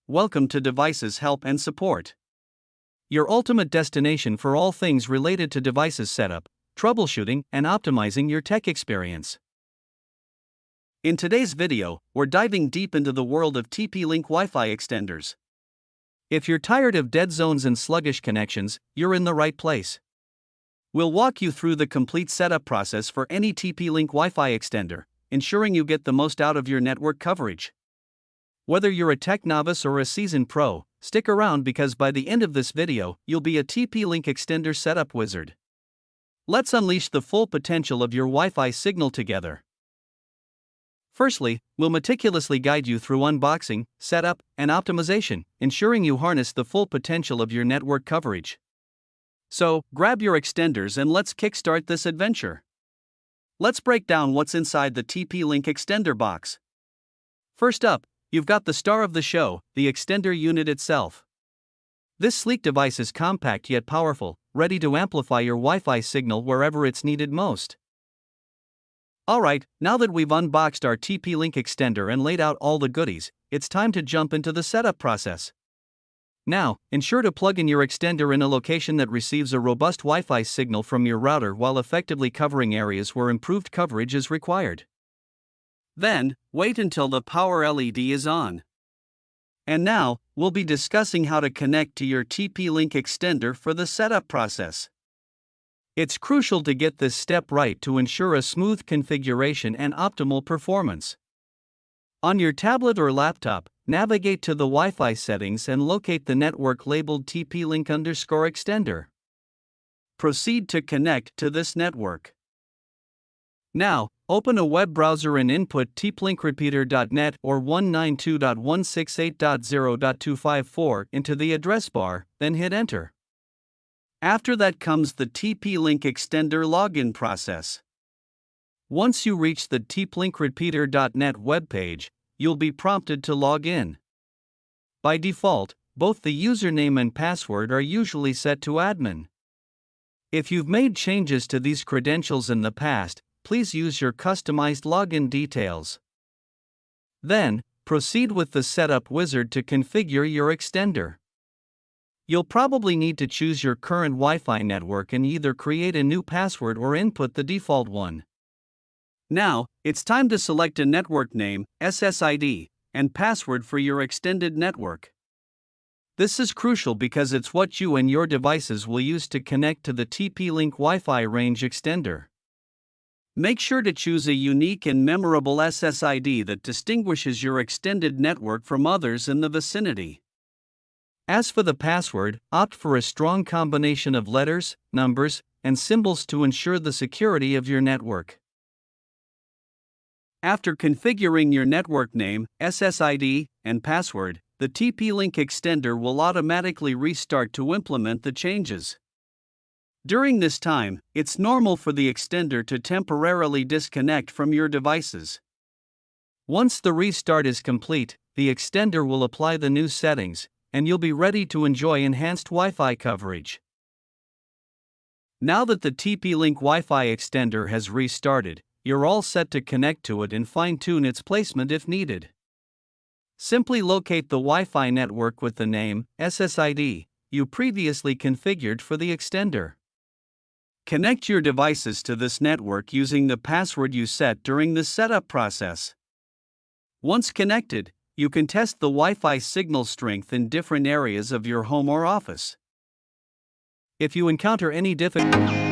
welcome to Devices Help and Support, your ultimate destination for all things related to devices setup, troubleshooting, and optimizing your tech experience. In today's video, we're diving deep into the world of TP-Link Wi-Fi extenders. If you're tired of dead zones and sluggish connections, you're in the right place. We'll walk you through the complete setup process for any TP-Link Wi-Fi extender, ensuring you get the most out of your network coverage. Whether you're a tech novice or a seasoned pro, stick around because by the end of this video, you'll be a TP-Link extender setup wizard. Let's unleash the full potential of your Wi-Fi signal together. Firstly, we'll meticulously guide you through unboxing, setup, and optimization, ensuring you harness the full potential of your network coverage. So, grab your extenders and let's kickstart this adventure. Let's break down what's inside the TP-Link extender box. First up, you've got the star of the show, the extender unit itself. This sleek device is compact yet powerful, ready to amplify your Wi-Fi signal wherever it's needed most. Alright, now that we've unboxed our TP-Link extender and laid out all the goodies, it's time to jump into the setup process. Now, ensure to plug in your extender in a location that receives a robust Wi-Fi signal from your router while effectively covering areas where improved coverage is required. Then, wait until the power LED is on. And now, we'll be discussing how to connect to your TP-Link extender for the setup process. It's crucial to get this step right to ensure a smooth configuration and optimal performance. On your tablet or laptop, navigate to the Wi-Fi settings and locate the network labeled TP-Link_extender. Proceed to connect to this network. Now, open a web browser and input tplinkrepeater.net or 192.168.0.254 into the address bar, then hit enter. After that comes the TP-Link extender login process. Once you reach the tplinkrepeater.net webpage, you'll be prompted to log in. By default, both the username and password are usually set to admin. If you've made changes to these credentials in the past, please use your customized login details. Then, proceed with the setup wizard to configure your extender. You'll probably need to choose your current Wi-Fi network and either create a new password or input the default one. Now, it's time to select a network name, SSID, and password for your extended network. This is crucial because it's what you and your devices will use to connect to the TP-Link Wi-Fi Range Extender. Make sure to choose a unique and memorable SSID that distinguishes your extended network from others in the vicinity. As for the password, opt for a strong combination of letters, numbers, and symbols to ensure the security of your network. After configuring your network name, SSID, and password, the TP-Link extender will automatically restart to implement the changes. During this time, it's normal for the extender to temporarily disconnect from your devices. Once the restart is complete, the extender will apply the new settings, and you'll be ready to enjoy enhanced Wi-Fi coverage. Now that the TP-Link Wi-Fi extender has restarted, you're all set to connect to it and fine-tune its placement if needed. Simply locate the Wi-Fi network with the name, SSID, you previously configured for the extender. Connect your devices to this network using the password you set during the setup process. Once connected, you can test the Wi-Fi signal strength in different areas of your home or office. If you encounter any difficulty,